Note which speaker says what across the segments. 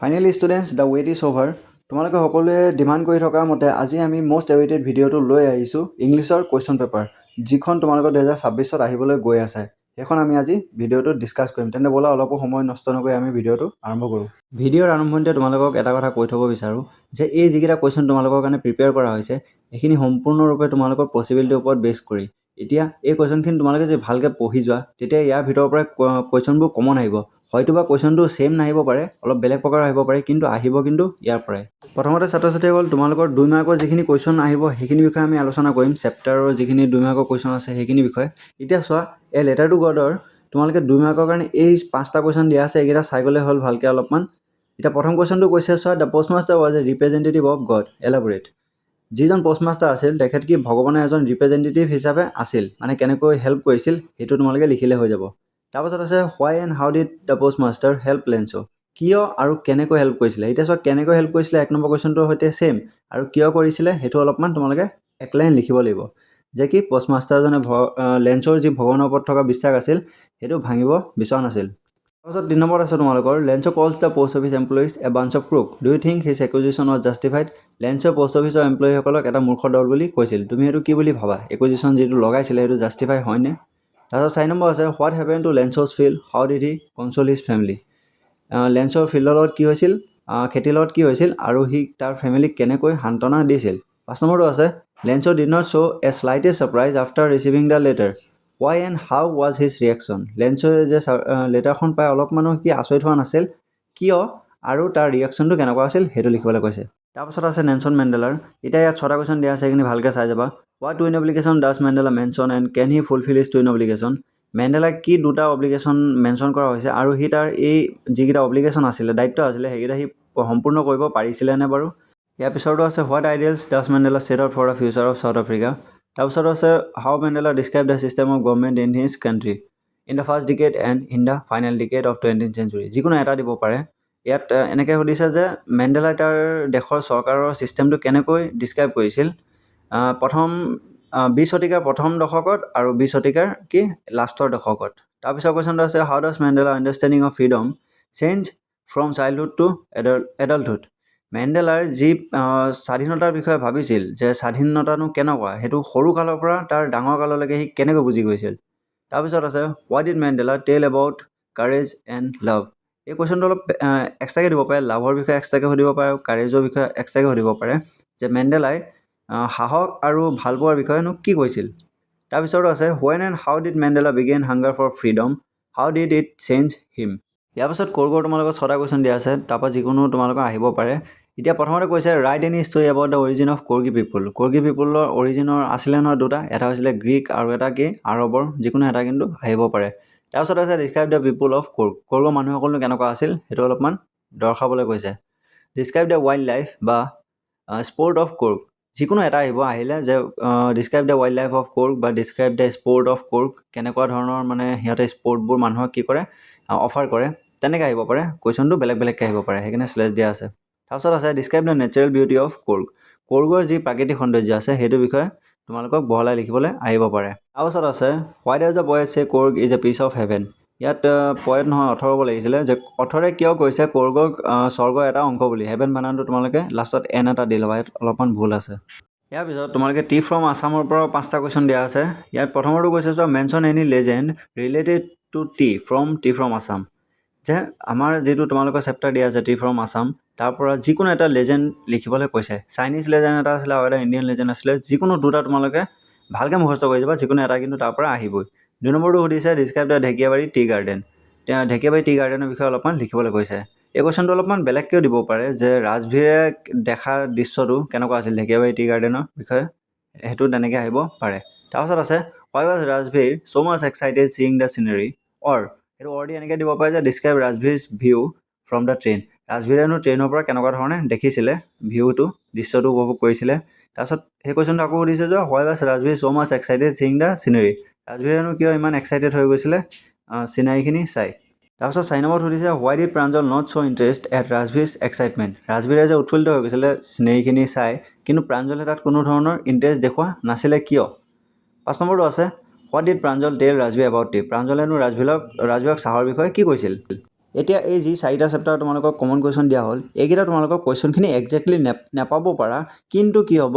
Speaker 1: Finally students, the wait is over. তোমালোকে সকলোৱে demand কৰি থকা মতে আজি আমি মোস্ট এৱেইটেড ভিডিঅ'টো লৈ আহিছো ইংলিছৰ কোৱেশ্চন পেপাৰ যিখন তোমালোকৰ 2026 ত আহিবলৈ গৈ আছে এখন আমি আজি ভিডিঅ'টো ডিসকাস কৰিম তেনে বলা অলপ সময় নষ্ট নকৰি আমি ভিডিঅ'টো আৰম্ভ কৰো ভিডিঅ'ৰ আৰম্ভণিতে তোমালোকক এটা কথা কৈ থব বিচাৰো যে এই যিকেইটা কোৱেশ্চন তোমালোকৰ কাৰণে প্ৰিপেয়াৰ কৰা হৈছে এখিনি সম্পূৰ্ণৰূপে তোমালোকৰ পসিবিলিটিৰ ওপৰত বেছ কৰি এতিয়া এই কোৱেশ্চনখিনি তোমালোকে যে ভালকে পঢ়ি যোৱা তেতিয়া ইয়াৰ ভিতৰৰ পৰা কোৱেশ্চনবোৰ কমন আহিব হয়তোবা কোৱেশ্চনটো সেম নাহিব পাৰে অলপ বেলেগ প্ৰকাৰ আহিব পাৰে কিন্তু আহিব কিন্তু ইয়াৰ পৰাই প্ৰথমতে ছাত্ৰ-ছাত্ৰীসকল তোমালোকৰ 2 মাৰ্কৰ যিখিনি কোৱেশ্চন আহিব সেইখিনি বিষয়ে আমি আলোচনা কৰিম চেপ্টাৰৰ যিখিনি 2 মাৰ্কৰ কোৱেশ্চন আছে সেইখিনি বিষয়ে এতিয়া চোৱা এ লেটাৰ টু গডৰ তোমালোকে 2 মাৰ্কৰ কাৰণে এই 5টা কোৱেশ্চন দিয়া আছে একেটা চাই গলে হল ভালকে অলপমান এটা প্ৰথম কোৱেশ্চনটো কৈছে চোৱা the postmaster was a representative of God elaborate যিজন পোষ্টমাষ্টাৰ আছিল তেখেত কি ভগৱানৰ এজন ৰিপ্ৰেজেন্টেটিভ হিচাপে আছিল মানে কেনেকৈ হেল্প কৰিছিল হেতু তোমালোকে লিখিলে হৈ যাব তাৰপাছত আছে why and how did the postmaster help Lenso কিয় আৰু কেনেকৈ হেল্প কৰিছিল এটা সব কেনেকৈ হেল্প কৰিছিল এক নম্বৰ কোৱেশ্চনটোৰ হৈতে সেম আৰু কিয় কৰিছিল হেতু অলপমান তোমালোকে এক লাইন লিখিব লাগিব যে কি পোষ্টমাষ্টাৰজনে লেন্সৰ যি ভগৱানৰ ওপৰত থকা বিশ্বাস আছিল হেতু ভাঙিব বিচৰা নাছিল তাৰপাছত 3 নম্বৰ আছে তোমালোকৰ লেন্সো calls the post office employees a bunch of crook do you think his accusation was justified লেন্সৰ পোষ্ট অফিচৰ এমপ্লয়ী সকলক এটা মূৰ্খ দল বুলি কৈছিল তুমি হেতু কি বুলি ভাবা একুজিশন যেটো লগাইছিল হেতু জাস্টিফাই হয়নে তাৰপাছত 4 নম্বৰ আছে what happened to Lenso's field how did he console his family লেন্সৰ ফিল্ডৰ লগত কি হৈছিল খেতিৰ লগত কি হৈছিল আৰু হি তাৰ ফ্যামিলিক কেনেকৈ হান্তনা দিছিল 5 নম্বৰটো আছে Lenso did not show a slightest surprise after receiving the letter why and how was his reaction Lenso যে লেটাৰখন পাই অলপ মানুহ কি আচৰিত হোৱা নাছিল কিয় আৰু তাৰ ৰিঅ্যাকচনটো কেনেকুৱা আছিল হেতু লিখিবলৈ কৈছে তাৰপাছত আছে নেলসন মেণ্ডেলাৰ এটা ইয়াত 6টা কোৱেশ্চন দিয়া আছে এখিনি ভালকে চাই যাবা what twin obligation does Mandela mention and can he fulfill his twin obligation Mandela কি দুটা অব্লিগেশন মেনশন কৰা হৈছে আৰু হি তাৰ এই যিকিটা অব্লিগেশন আছিল দায়িত্ব আছিল হেগিটা হি সম্পূৰ্ণ কৰিব পাৰিছিল নে বাৰু ইয়াৰ পিছৰটো আছে what ideals does Mandela set out for the future of South Africa তাৰপিছত আছে how Mandela described the system of government in his country in the first decade and in the final decade of 20th century যিকোনো এটা দিব পাৰে ইয়াত এনেকৈ হদিছে যে Mandela তাৰ দেশৰ চৰকাৰৰ সিস্টেমটো কেনেকৈ ডিসক্ৰাইব কৰিছিল প্ৰথম 20 শতিকাৰ প্ৰথম দশকত আৰু 20 শতিকাৰ কি লাষ্টৰ দশকত তাৰপিছত কোৱেশ্চনটো আছে how does Mandela understanding of freedom change from childhood to adulthood মেণ্ডেলাৰ যি স্বাধীনতাৰ বিষয়ে ভাবিছিল যে স্বাধীনতানো কেনেকুৱা হেতু সৰু কালৰ পৰা তাৰ ডাঙৰ কাললৈকে হি কেনেকৈ বুজি গৈছিল তাৰপিছত আছে what did Mandela tell about courage and love এই কোৱেশ্চনটো অলপ এক্সট্ৰাকে দিব পাৰে লাভৰ বিষয়ে এক্সট্ৰাকে সুধিব পাৰে আৰু কাৰেজৰ বিষয়ে এক্সট্ৰাকে সুধিব পাৰে যে মেণ্ডেলাই সাহস আৰু ভালপোৱাৰ বিষয়েনো কি কৈছিল তাৰপিছত আছে when and how did Mandela begin hunger for freedom how did it change him ইয়াৰ পাছত কোৰ্গৰ তোমালোকৰ 6টা কোৱেশ্চন দিয়া আছে তাৰপা যিকোনো তোমালোকৰ আহিব পাৰে এতিয়া প্ৰথমতে কৈছে write any story about the origin of Coorg peopleৰ অৰিজিনৰ আছিল ন দুটা এটা হৈছিল গ্ৰীক আৰু এটা কি আৰবৰ যিকোনো এটা কিন্তু আহিব পাৰে তাৰপিছত আছে describe the people of Coorg কোৰ্গৰ মানুহসকল কেনেকুৱা আছিল হেতু অলপমান দৰ্শাবলৈ কৈছে describe the wildlife বা sport of Coorg যিকোনো এটা আহিলে যে describe the wildlife of Coorg বা describe the sport of Coorg কেনেকুৱা ধৰণৰ মানে হিয়তে স্পৰ্টবোৰ মানুহক কি কৰে অফাৰ কৰে তেনেকৈ আহিব পাৰে কোৱেশ্চনটো বেলেগ বেলেগকৈ আহিব পাৰে হেকিনে স্লেজ দিয়া আছে তাৰপিছত আছে describe the natural beauty of Coorg কোৰ্গৰ যি প্ৰাকৃতিক সৌন্দৰ্য আছে হেতু বিষয়ে তোমালোকক বহলাই লিখিবলৈ আহিব পাৰে তাৰপিছত আছে why does the poet say Coorg is a piece of heaven ইয়াত পয়েট নহয় অথৰ হ'ব লাগিছিল যে অথৰে কিয় কৈছে কোৰ্গক স্বৰ্গৰ এটা অংশ বুলি হেভেন বানানটো তোমালোকে লাষ্টত এন এটা দি লবা অলপমান ভুল আছে ইয়াৰ পিছত তোমালোকে টি ফ্ৰম আসামৰ পৰা 5টা কোৱেশ্চন দিয়া আছে ইয়াত প্ৰথমটো কৈছে যে mention any legend related to T from Assam যে আমাৰ যেটো তোমালোকৰ চেপ্টাৰ দিয়া আছে টি ফ্ৰম আসাম তাৰ পৰা যিকোনো এটা লেজেন্ড লিখিবলৈ কৈছে চাইনিজ লেজেন্ড এটা আছিল আৰু এটা ইন্ডিয়ান লেজেন্ড আছিল যিকোনো দুটা তোমালোকে ভালকে মুখস্থ কৰি যাবা যিকোনো এটা কিন্তু তাৰ পৰা আহিবই 2 নম্বৰটো সুধিছে describe the Dhekiabari tea garden Dhekiabari tea গাৰ্ডেনৰ বিষয়ে অলপমান লিখিবলৈ কৈছে এই কোৱেশ্চনটো অলপমান বেলেগকৈ দিব পাৰে যে ৰাজভিৰে দেখা দৃশ্যটো কেনেকুৱা আছিল ঢেকিয়াবাৰী টি গাৰ্ডেনৰ বিষয়ে হেতু তেনেকৈ আহিব পাৰে তাৰপিছত আছে why was Rajbir so much excited seeing the scenery or হেতু অলৰেডি এনেকৈ দিব পাৰে যে describe Rajbir's view from the train ৰাজভিৰেনো ট্ৰেইনৰ পৰা কেনেকুৱা ধৰণে দেখিছিলে ভিউটো দৃশ্যটো উপভোগ কৰিছিলে তাৰপিছত এই কোৱেশ্চনটো আকৌ সুধিছে যে why was Rajbir so much excited seeing the scenery ৰাজভিৰেনো কিয় ইমান এক্সাইটেড হৈ গৈছিলে সিনাৰীখিনি চাই তাৰপিছত 4 নম্বৰ সুধিছে why did Pranjal not show interest at Rajbir's excitement ৰাজভিৰে যে উৎফুল্লিত হৈ গৈছিলে সিনাৰীখিনি চাই কিন্তু প্ৰাঞ্জলে তাত কোনো ধৰণৰ ইন্টাৰেষ্ট দেখুৱা নাছিলে কিয় 5 নম্বৰটো আছে what did Pranjal tell Rajbir about tea প্ৰাঞ্জলেনো ৰাজভিৰক চাহৰ বিষয়ে কি কৈছিল এতিয়া এই যি 4টা চেপ্টাৰ তোমালোকক কমন কুৱেশ্যন দিয়া হ'ল এইকেইটা তোমালোকক কুৱেশ্যনখিনি একজেক্টলি নাপাব পাৰা কিন্তু কি হ'ব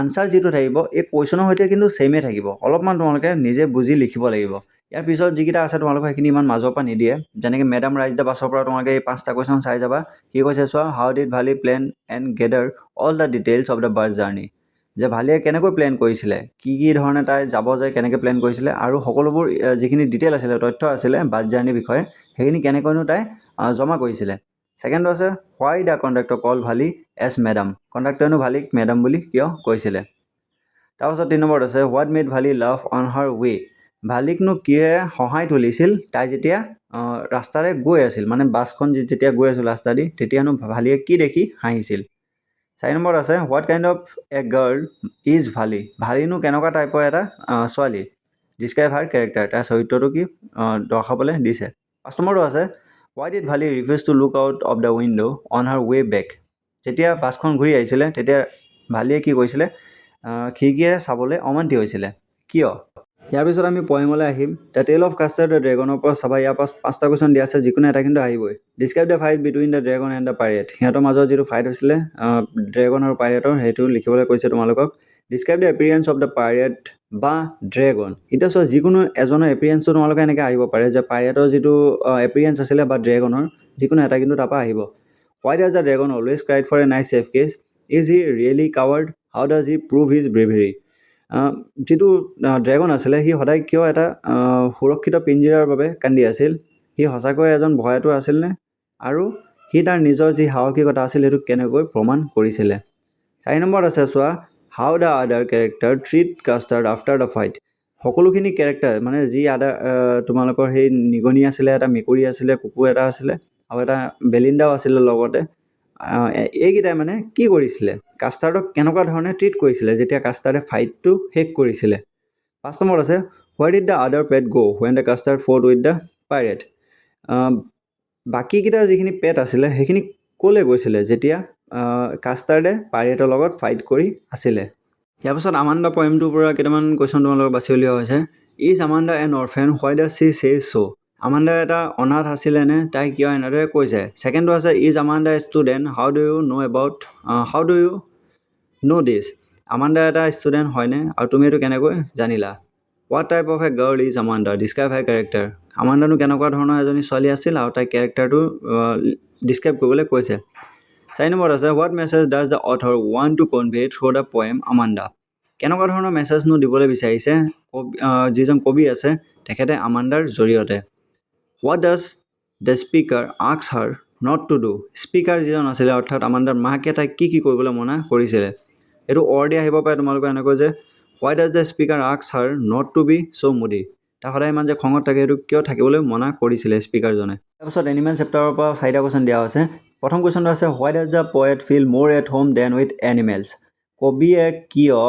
Speaker 1: আনচাৰ যিটো থাকিব এই কুৱেশ্যনৰ সৈতে কিন্তু ছেমে থাকিব অলপমান তোমালোকে নিজে বুজি লিখিব লাগিব ইয়াৰ পিছত যিকেইটা আছে তোমালোকক সেইখিনি ইমান মাজৰ পৰা নিদিয়ে যেনেকৈ মেডাম ৰাইজ দ্য বাছৰ পৰা তোমালোকে এই 5টা কুৱেশ্যন চাই যাবা কি কৈছে চোৱা how did Valli plan and gather all the details of the bus journey যে ভালিয়ে কেনেকৈ প্লেন কৰিছিলে কি ধৰণে তাই যাব যায় কেনেকৈ প্লেন কৰিছিলে আৰু সকলোবোৰ যিখিনি ডিটেইল আছিলে তথ্য আছিলে বাছ জাৰ্ণিৰ বিষয়ে সেইখিনি কেনেকৈনো তাই জমা কৰিছিলে ছেকেণ্ডটো আছে why the conductor call Valli as madam কণ্ডাক্টৰেনো ভালিক মেডাম বুলি কিয় কৈছিলে তাৰপাছত 3 নম্বৰত আছে what made Valli laugh on her way ভালিকনো কিয়ে সহায় তুলিছিল তাই যেতিয়া ৰাস্তাৰে গৈ আছিল মানে বাছখন যেতিয়া গৈ আছিল ৰাস্তা দি তেতিয়ানো ভালিয়ে কি দেখি হাঁহিছিল 4 নম্বৰত আছে what kind of a girl is Valli ভালিনো কেনেকুৱা টাইপৰ এটা ছোৱালী ডিছক্ৰাইব হাৰ কেৰেক্টাৰ তাৰ চৰিত্ৰটো কি দৰ্শাবলৈ দিছে 5 নম্বৰটো আছে why did Valli refuse to look out of the window' on her way back যেতিয়া বাছখন ঘূৰি আহিছিলে তেতিয়া ভালিয়ে কি কৰিছিলে খিৰিকীৰে চাবলৈ অমান্তি হৈছিলে কিয় ইয়াৰ পিছত আমি পয়েমলৈ আহিম দ্য টেল অফ কাষ্টাৰ্ড দ্য ড্ৰেগনৰ পৰা চাবা ইয়াৰ 5টা কুৱেশ্যন দিয়া আছে যিকোনো এটা কিন্তু আহিবই describe the fight between the dragon and the pirate সিহঁতৰ মাজত যিটো ফাইট হৈছিলে ড্ৰেগন আৰু পাইৰেটৰ সেইটো লিখিবলৈ কৈছে তোমালোকক describe the appearance of the pirate বা ড্ৰেগন এতিয়া চোৱা যিকোনো এজনৰ এপিয়াৰেঞ্চটো তোমালোকে এনেকৈ আহিব পাৰে যে পাইৰেটৰ যিটো এপিয়াৰেঞ্চ আছিলে বা ড্ৰেগনৰ যিকোনো এটা কিন্তু তাৰপৰা আহিব why does the dragon always cried for a nice safe cage is he really coward how does he prove his bravery যিটো ড্ৰেগন আছিলে সি সদায় কিয় এটা সুৰক্ষিত পিঞ্জিৰাৰ বাবে কান্দি আছিল সি সঁচাকৈ এজন ভয়াতুৰ আছিলনে আৰু সি তাৰ নিজৰ যি সাহসিকতা আছিল সেইটো কেনেকৈ প্ৰমাণ কৰিছিলে 4 নম্বৰত আছে চোৱা how the other character treat Custard after the fight সকলোখিনি কেৰেক্টাৰ মানে যি আদাৰ তোমালোকৰ সেই নিগনি আছিলে এটা মেকুৰী আছিলে কুকুৰ এটা আছিলে আৰু এটা বেলিণ্ডাও আছিলে লগতে এইকেইটাই মানে কি কৰিছিলে কাষ্টাৰ্ডক কেনেকুৱা ধৰণে ট্ৰিট কৰিছিলে যেতিয়া কাষ্টাৰ্ডে ফাইটটো শেষ কৰিছিলে 5 নম্বৰ আছে why did the other pet go' when the Custard fought with the pirate বাকীকেইটা যিখিনি পেট আছিলে সেইখিনি ক'লৈ গৈছিলে যেতিয়া কাষ্টাৰ্ডে পাইৰেটৰ লগত ফাইট কৰি আছিলে ইয়াৰ পিছত আমাণ্ডা পয়েমটোৰ পৰা কেইটামান কুৱেশ্যন তোমালোকক বাছি উলিওৱা হৈছে is Amanda an orphan why does she say so' Amanda এটা অনাথ আছিলেনে তাই কিয় এনেদৰে কৈছে ছেকেণ্ডটো আছে is Amanda student how do you know' this Amanda এটা ষ্টুডেণ্ট হয়নে আৰু তুমি এইটো কেনেকৈ জানিলা what type of a girl is Amanda describe her character আমাণ্ডানো কেনেকুৱা ধৰণৰ এজনী ছোৱালী আছিল আৰু তাইৰ কেৰেক্টাৰটো ডিছক্ৰাইব কৰিবলৈ কৈছে 4 নম্বৰত আছে what message does the author want to convey through the poem Amanda কেনেকুৱা ধৰণৰ মেছেজনো দিবলৈ বিচাৰিছে যিজন কবি আছে তেখেতে আমাণ্ডাৰ জৰিয়তে হোৱাট ডাজ দ্য স্পীকাৰ আক্স her not to do speaker যিজন আছিলে অৰ্থাৎ আমাণ্ডাৰ মাকে তাইক কি কৰিবলৈ মনা কৰিছিলে এইটো দি আহিব পাৰে তোমালোকৰ এনেকৈ যে হোৱাই ডাজ দ্য স্পীকাৰ আক্স her not to be so' moody তাক সদায় ইমান যে খঙত থাকে সেইটো কিয় থাকিবলৈ মনা কৰিছিলে স্পীকাৰজনে তাৰপিছত এনিমেল চেপ্টাৰৰ পৰা 4টা কুৱেশ্যন দিয়া হৈছে প্ৰথম কুৱেশ্যনটো আছে why does the poet feel more at home than with animals কবিয়ে কিয়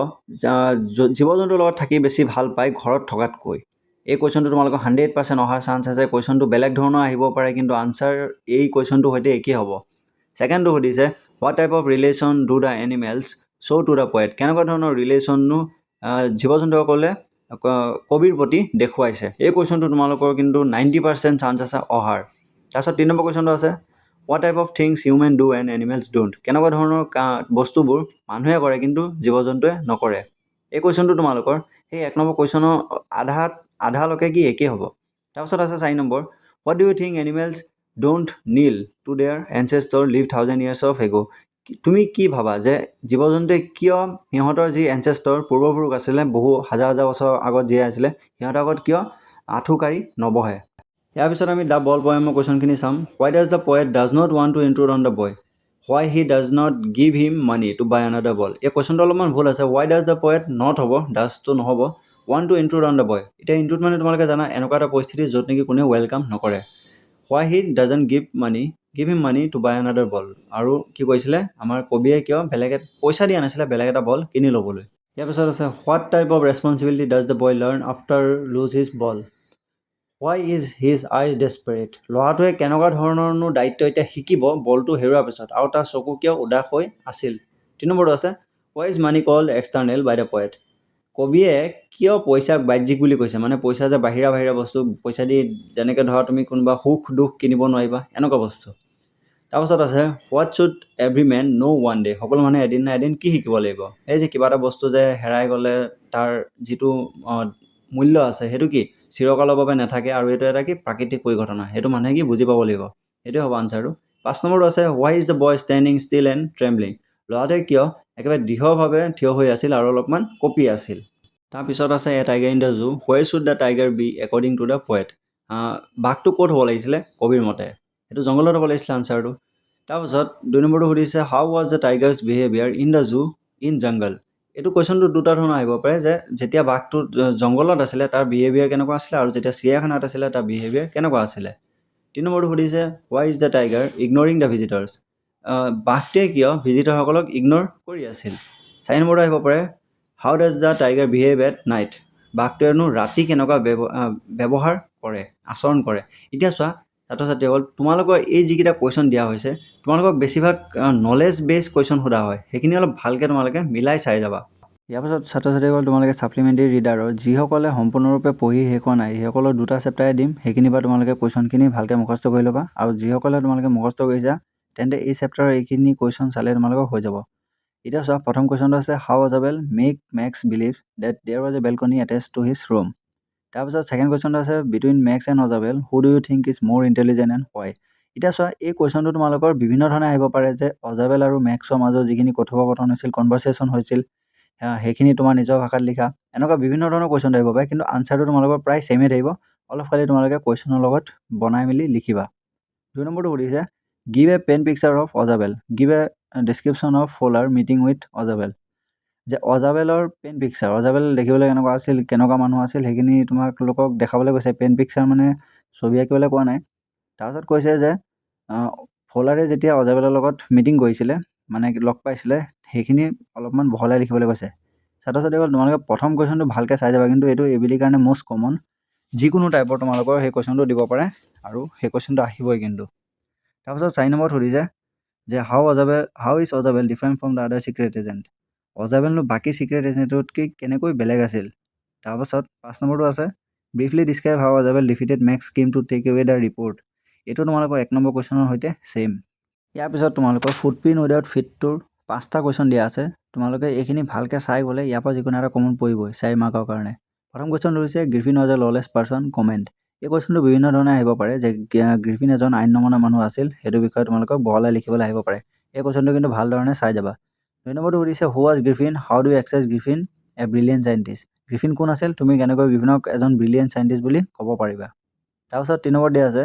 Speaker 1: জীৱ জন্তুৰ লগত থাকি বেছি ভাল পায় ঘৰত থকাতকৈ এই কুৱেশ্যনটো তোমালোকৰ 100% অহাৰ চান্স আছে কুৱেশ্যনটো বেলেগ ধৰণৰ আহিব পাৰে কিন্তু আনচাৰ এই কুৱেশ্যনটোৰ সৈতে একেই হ'ব ছেকেণ্ডটো সুধিছে what type of relation do the animals so' two the poet কেনেকুৱা ধৰণৰ ৰিলেশ্যননো জীৱ জন্তুসকলে কবিৰ প্ৰতি দেখুৱাইছে এই কুৱেশ্যনটো তোমালোকৰ কিন্তু 90% চান্স আছে অহাৰ তাৰপিছত 3 নম্বৰ কুৱেশ্যনটো আছে what type of things human do and animals don't কেনেকুৱা ধৰণৰ বস্তুবোৰ মানুহে কৰে কিন্তু জীৱ জন্তুৱে নকৰে এই কুৱেশ্যনটো তোমালোকৰ সেই 1 নম্বৰ কুৱেশ্যনৰ আধালৈকে কি একেই হ'ব তাৰপিছত আছে 4 number what do you think animals don't kneel to their ancestor live 1000 years of ago তুমি কি ভাবা যে জীৱ জন্তুৱে কিয় সিহঁতৰ যি এনচেষ্টৰ পূৰ্বপুৰুষ আছিলে বহু হাজাৰ বছৰ আগত জীয়াই আছিলে সিহঁতৰ আগত কিয় আঁঠুকাৰি নবহে ইয়াৰ পিছত আমি দ্য বল পয়েমৰ কুৱেশ্যনখিনি চাম why does the poet does not want to intrude on the boy why he does not give him money to buy another ball এই কুৱেশ্যনটো অলপমান ভুল আছে why does the poet not হ'ব ডাজটো নহ'ব want to intrude on the boy এতিয়া intrude মানে তোমালোকে জানা এনেকুৱা এটা পৰিস্থিতি য'ত নেকি কোনেও ৱেলকাম নকৰে why he doesn't give him money to buy another ball আৰু কি কৈছিলে আমাৰ কবিয়ে কিয় পইচা দিয়া নাছিলে বেলেগ এটা বল কিনি ল'বলৈ ইয়াৰ পিছত আছে what type of responsibility does the boy learn after lose his ball why is his eyes desperate ল'ৰাটোৱে কেনেকুৱা ধৰণৰনো দায়িত্ব এতিয়া শিকিব বলটো হেৰুৱাৰ পিছত আৰু তাৰ চকু কিয় উদাস হৈ আছিল 3 নম্বৰটো আছে why is money called external by the poet কবিয়ে কিয় পইচাক বাহ্যিক বুলি কৈছে মানে পইচা যে বাহিৰা বস্তু পইচা দি যেনেকৈ ধৰা তুমি কোনোবা সুখ দুখ কিনিব নোৱাৰিবা এনেকুৱা বস্তু তাৰপাছত আছে what should every man know' one day সকলো মানুহে এদিন না এদিন কি শিকিব লাগিব এই যে কিবা এটা বস্তু যে হেৰাই গ'লে তাৰ যিটো মূল্য আছে সেইটো কি চিৰকালৰ বাবে নাথাকে আৰু এইটো এটা কি প্ৰাকৃতিক পৰিঘটনা সেইটো মানুহে কি বুজি পাব লাগিব সেইটোৱে হ'ব আনচাৰটো 5 নম্বৰটো আছে why is the boy standing still and trembling ল'ৰাটোৱে কিয় একেবাৰে দৃঢ়ভাৱে থিয় হৈ আছিল আৰু অলপমান কঁপি আছিল তাৰপিছত আছে a tiger in the zoo where should the tiger be according to the poet বাঘটো ক'ত হ'ব লাগিছিলে কবিৰ মতে সেইটো জংঘলত হ'ব লাগিছিলে আনচাৰটো তাৰপিছত 2 নম্বৰটো সুধিছে how was the tiger's behaviour in the zoo in জংগল এইটো কুৱেশ্যনটো দুটা ধৰণৰ আহিব পাৰে যে যেতিয়া বাঘটো জংঘলত আছিলে তাৰ বিহেভিয়াৰ কেনেকুৱা আছিলে আৰু যেতিয়া চিৰিয়াখানাত আছিলে তাৰ বিহেভিয়াৰ কেনেকুৱা আছিলে 3 নম্বৰটো সুধিছে why is the tiger ignoring the visitors বাঘটোৱে কিয় ভিজিটৰসকলক ইগন'ৰ কৰি আছিল 4 নম্বৰটো আহিব পাৰে how does the tiger behave at night বাঘটোৱেনো ৰাতি কেনেকুৱা ব্যৱহাৰ কৰে আচৰণ কৰে এতিয়া চোৱা ছাত্ৰ ছাত্ৰীসকল তোমালোকৰ এই যিকেইটা কুৱেশ্যন দিয়া হৈছে তোমালোকক বেছিভাগ নলেজ বেছ কুৱেশ্যন সোধা হয় সেইখিনি অলপ ভালকৈ তোমালোকে মিলাই চাই যাবা ইয়াৰ পাছত ছাত্ৰ ছাত্ৰীসকল তোমালোকে ছাপ্লিমেণ্টেৰী ৰিডাৰৰ যিসকলে সম্পূৰ্ণৰূপে পঢ়ি শেষ হোৱা নাই সেইসকলৰ দুটা চেপ্টাৰে দিম সেইখিনিৰ পৰা তোমালোকে কুৱেশ্যনখিনি ভালকৈ মুখস্থ কৰি ল'বা আৰু যিসকলে তোমালোকে মুখস্থ কৰিছা তেন্তে এই চেপ্টাৰৰ এইখিনি কুৱেশ্যন চালে তোমালোকৰ হৈ যাব এতিয়া চোৱা প্ৰথম কুৱেশ্যনটো আছে how Ausable make Max believe that there was a balcony attach to his room তাৰপিছত ছেকেণ্ড কুৱেশ্যনটো আছে between Max and Ausable who do you think is more intelligent and why এতিয়া চোৱা এই কুৱেশ্যনটো তোমালোকৰ বিভিন্ন ধৰণে আহিব পাৰে যে অজাবেল আৰু মেক্সৰ মাজত যিখিনি কথোপকথন হৈছিল কনভাৰচেশ্যন হৈছিল সেইখিনি তোমাৰ নিজৰ ভাষাত লিখা এনেকুৱা বিভিন্ন ধৰণৰ কুৱেশ্যন আহিব পাৰে কিন্তু আনচাৰটো তোমালোকৰ প্ৰায় ছেমেই থাকিব অলপ খালি তোমালোকে কুৱেশ্যনৰ লগত বনাই মেলি লিখিবা 2 নম্বৰটো সুধিছে give a pen picture of Ausable give a description of Fowler meeting with Ausable যে অজাবেলৰ পেন পিকচাৰ অজাবেল দেখিবলৈ কেনেকুৱা আছিল কেনেকুৱা মানুহ আছিল সেইখিনি তোমালোকক দেখাবলৈ কৈছে পেন পিকচাৰ মানে ছবি আঁকিবলৈ কোৱা নাই তাৰপিছত কৈছে যে ফ'লাৰে যেতিয়া অজাবেলৰ লগত মিটিং কৰিছিলে মানে লগ পাইছিলে সেইখিনি অলপমান বহলাই লিখিবলৈ কৈছে ছাত্ৰ ছাত্ৰীসকল তোমালোকে প্ৰথম কুৱেশ্যনটো ভালকৈ চাই যাবা কিন্তু এইটো এবিলিটিৰ কাৰণে মষ্ট কমন যিকোনো টাইপৰ তোমালোকৰ সেই কুৱেশ্যনটো দিব পাৰে আৰু সেই কুৱেশ্যনটো আহিবই কিন্তু তাৰপিছত 4 নম্বৰত সুধিছে যে how is Ausable different from the other secret agent অজাবেলনো বাকী চিক্ৰেট এজেণ্টতকৈ কেনেকৈ বেলেগ আছিল তাৰপাছত 5 নম্বৰটো আছে briefly describe how Ausable defeated Max scheme to take away the report এইটো তোমালোকৰ 1 নম্বৰ কুৱেশ্যনৰ সৈতে ছেইম ইয়াৰ পিছত তোমালোকৰ ফুটপ্ৰিণ্ট উইদাউট ফিটটোৰ 5টা কুৱেশ্যন দিয়া আছে তোমালোকে এইখিনি ভালকৈ চাই গ'লে ইয়াৰ পৰা যিকোনো এটা কমন পৰিবই 4 মাৰ্কৰ কাৰণে প্ৰথম কুৱেশ্যনটো হৈছে Griffin was a lawless person comment এই কুৱেশ্যনটো বিভিন্ন ধৰণে আহিব পাৰে যে গ্ৰিফিন এজন আইন নমনা মানুহ আছিল সেইটো বিষয়ে তোমালোকক বহলাই লিখিবলৈ আহিব পাৰে এই কুৱেশ্যনটো কিন্তু ভাল ধৰণে চাই যাবা 2 নম্বৰটো সুধিছে who was Griffin how do access Griffin a brilliant scientist গ্ৰিফিন কোন আছিল তুমি কেনেকৈ গ্ৰিফিনক এজন ব্ৰিলিয়েণ্ট চাইণ্টিষ্ট বুলি ক'ব পাৰিবা তাৰপিছত 3 নম্বৰ দিয়া আছে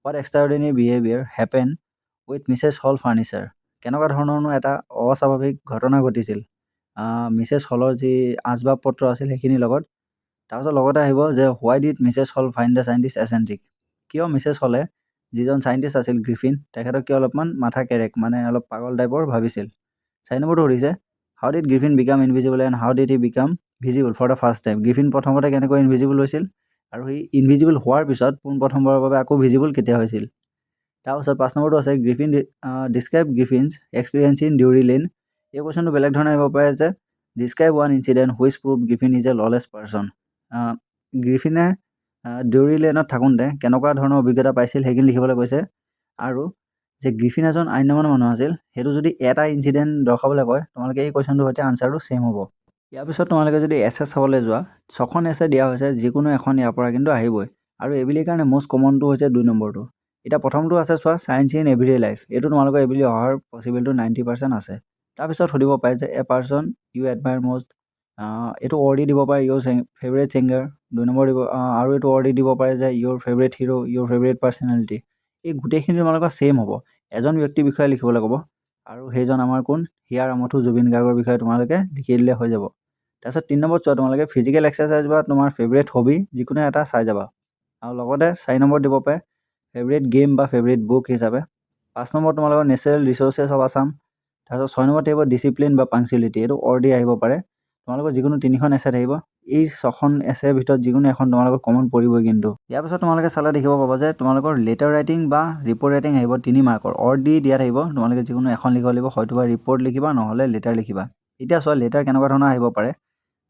Speaker 1: what extraordinary behaviour happen with Mrs Hall furniture কেনেকুৱা ধৰণৰনো এটা অস্বাভাৱিক ঘটনা ঘটিছিল মিছেছ হলৰ যি আচবাব পত্ৰ আছিল সেইখিনিৰ লগত তাৰপিছত লগতে আহিব যে why did Mrs Hall find the scientist eccentric কিয় মিছেছ হলে যিজন চাইণ্টিষ্ট আছিল গ্ৰিফিন তেখেতক কিয় অলপমান মাথা কেৰেক মানে অলপ পাগল টাইপৰ ভাবিছিল 4 নম্বৰটো সুধিছে how did Griffin become invisible and how did he become visible for the first time Griffin প্ৰথমতে কেনেকৈ ইনভিজিবল হৈছিল আৰু সি ইনভিজিবল হোৱাৰ পিছত পোনপ্ৰথমবাৰৰ বাবে আকৌ ভিজিবল কেতিয়া হৈছিল তাৰপিছত 5 নম্বৰটো আছে Griffin describe Griffin's experience in Drury Lane এই কুৱেশ্যনটো বেলেগ ধৰণে আহিব পাৰে যে describe one incident which prove Griffin is a lawless person গ্ৰিফিনে ডিউৰি লেনত থাকোঁতে কেনেকুৱা ধৰণৰ অভিজ্ঞতা পাইছিল সেইখিনি লিখিবলৈ কৈছে আৰু যে গ্ৰিফিন এজন আইন নমনা মানুহ আছিল সেইটো যদি এটা ইনচিডেণ্ট দৰ্শাবলৈ কয় তোমালোকে এই কুৱেশ্যনটোৰ সৈতে আনচাৰটো ছেইম হ'ব ইয়াৰ পিছত তোমালোকে যদি এছে চাবলৈ যোৱা 6খন এছে দিয়া হৈছে যিকোনো এখন ইয়াৰ পৰা কিন্তু আহিবই আৰু এইবিলিৰ কাৰণে মষ্ট কমনটো হৈছে 2 নম্বৰটো এতিয়া প্ৰথমটো আছে চোৱা চায়েন্স ইন এভৰিডে লাইফ এইটো তোমালোকৰ এবিলি অহাৰ পচিবিলিটি 90% আছে তাৰপিছত সুধিব পাৰে যে a person you admire most এইটো ৱৰ্ড দিব পাৰে ইউৰ ফেভৰেট ছিংগাৰ 2 নম্বৰ দিব আৰু এইটো ৱৰ্ড দিব পাৰে যে ইউৰ ফেভৰেট হিৰো ইউৰ ফেভৰেট পাৰ্চনেলিটি এই গোটেইখিনি তোমালোকৰ ছেইম হ'ব এজন ব্যক্তিৰ বিষয়ে লিখিবলৈ ক'ব আৰু সেইজন আমাৰ কোন হিয়াৰ আমঠু জুবিন গাৰ্গৰ বিষয়ে তোমালোকে লিখি দিলে হৈ যাব তাৰপিছত 3 নম্বৰ চোৱা তোমালোকে ফিজিকেল এক্সাৰচাইজ বা তোমাৰ ফেভৰেট হবি যিকোনো এটা চাই যাবা আৰু লগতে 4 নম্বৰ দিব পাৰে ফেভৰেট গেম বা ফেভৰেট বুক হিচাপে 5 নম্বৰ তোমালোকৰ নেচাৰেল ৰিচোৰ্চেছ অফ আছাম তাৰপিছত 6 নম্বৰ থাকিব ডিচিপ্লিন বা পাংচুৱেলিটি এইটো অৰ্ডি আহিব পাৰে তোমালোকৰ যিকোনো 3খন এছে থাকিব এই 6খন এছেৰ ভিতৰত যিকোনো এখন তোমালোকৰ কমন পৰিবই কিন্তু ইয়াৰ পিছত তোমালোকে চালে দেখিব পাবা যে তোমালোকৰ লেটাৰ ৰাইটিং বা ৰিপৰ্ট ৰাইটিং আহিব 3 মাৰ্কৰ অৰ্ডি দিয়া থাকিব তোমালোকে যিকোনো এখন লিখিব লাগিব হয়তো বা ৰিপৰ্ট লিখিবা নহ'লে লেটাৰ লিখিবা এতিয়া চোৱা লেটাৰ কেনেকুৱা ধৰণৰ আহিব পাৰে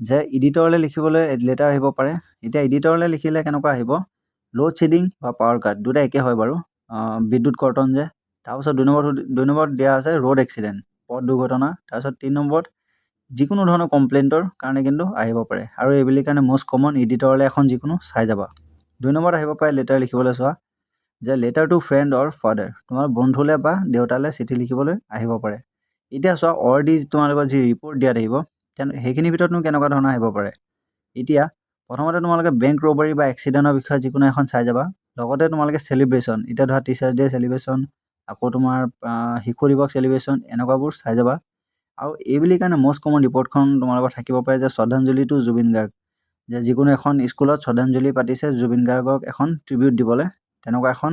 Speaker 1: যে এডিটৰলৈ লিখিবলৈ লেটাৰ আহিব পাৰে। এতিয়া এডিটৰলৈ লিখিলে কেনেকুৱা আহিব, লোড শ্বেডিং বা পাৱাৰ কাট দুটা একে হয় বাৰু, বিদ্যুৎ কৰ্তন যে। তাৰপিছত 2 নম্বৰত দিয়া আছে ৰোড এক্সিডেণ্ট, পথ দুৰ্ঘটনা। তাৰপিছত 3 নম্বৰত যিকোনো ধৰণৰ কমপ্লেইণ্টৰ কাৰণে কিন্তু আহিব পাৰে, আৰু এইবিলাক কাৰণে মষ্ট কমন এডিটৰলৈ এখন যিকোনো চাই যাবা। 2 নম্বৰত আহিব পাৰে লেটাৰ লিখিবলৈ চোৱা, যে letter to friend or father, তোমাৰ বন্ধুলৈ বা দেউতালৈ চিঠি লিখিবলৈ আহিব পাৰে। এতিয়া চোৱা অৰ দি তোমালোকৰ যি ৰিপৰ্ট দিয়াত আহিব, সেইখিনিৰ ভিতৰতনো কেনেকুৱা ধৰণৰ আহিব পাৰে। এতিয়া প্ৰথমতে তোমালোকে বেংক ৰবাৰী বা এক্সিডেণ্টৰ বিষয়ে যিকোনো এখন চাই যাবা। লগতে তোমালোকে চেলিব্ৰেশ্যন, এতিয়া ধৰা টিচাৰ্ছ ডে চেলিব্ৰেশ্যন, আকৌ তোমাৰ শিশু দিৱস চেলিব্ৰেশ্যন, এনেকুৱাবোৰ চাই যাবা। আৰু এইবুলি কাৰণে মষ্ট কমন ৰিপৰ্টখন তোমালোকৰ থাকিব পাৰে যে শ্ৰদ্ধাঞ্জলি টু জুবিন গাৰ্গ, যে যিকোনো এখন স্কুলত শ্ৰদ্ধাঞ্জলি পাতিছে জুবিন গাৰ্গক এখন ট্ৰিবিউট দিবলৈ, তেনেকুৱা এখন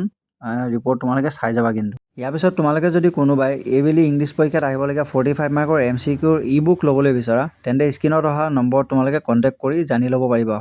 Speaker 1: ৰিপৰ্ট তোমালোকে চাই যাবা কিন্তু। ইয়াৰ পিছত তোমালোকে যদি কোনোবাই এইবেলি ইংলিছ পৰীক্ষাত আহিবলগীয়া 45 মাৰ্কৰ MCQৰ ই বুক ল'বলৈ বিচৰা, তেন্তে স্ক্ৰীনত অহা নম্বৰত তোমালোকে কণ্টেক্ট কৰি জানি ল'ব পাৰিবা।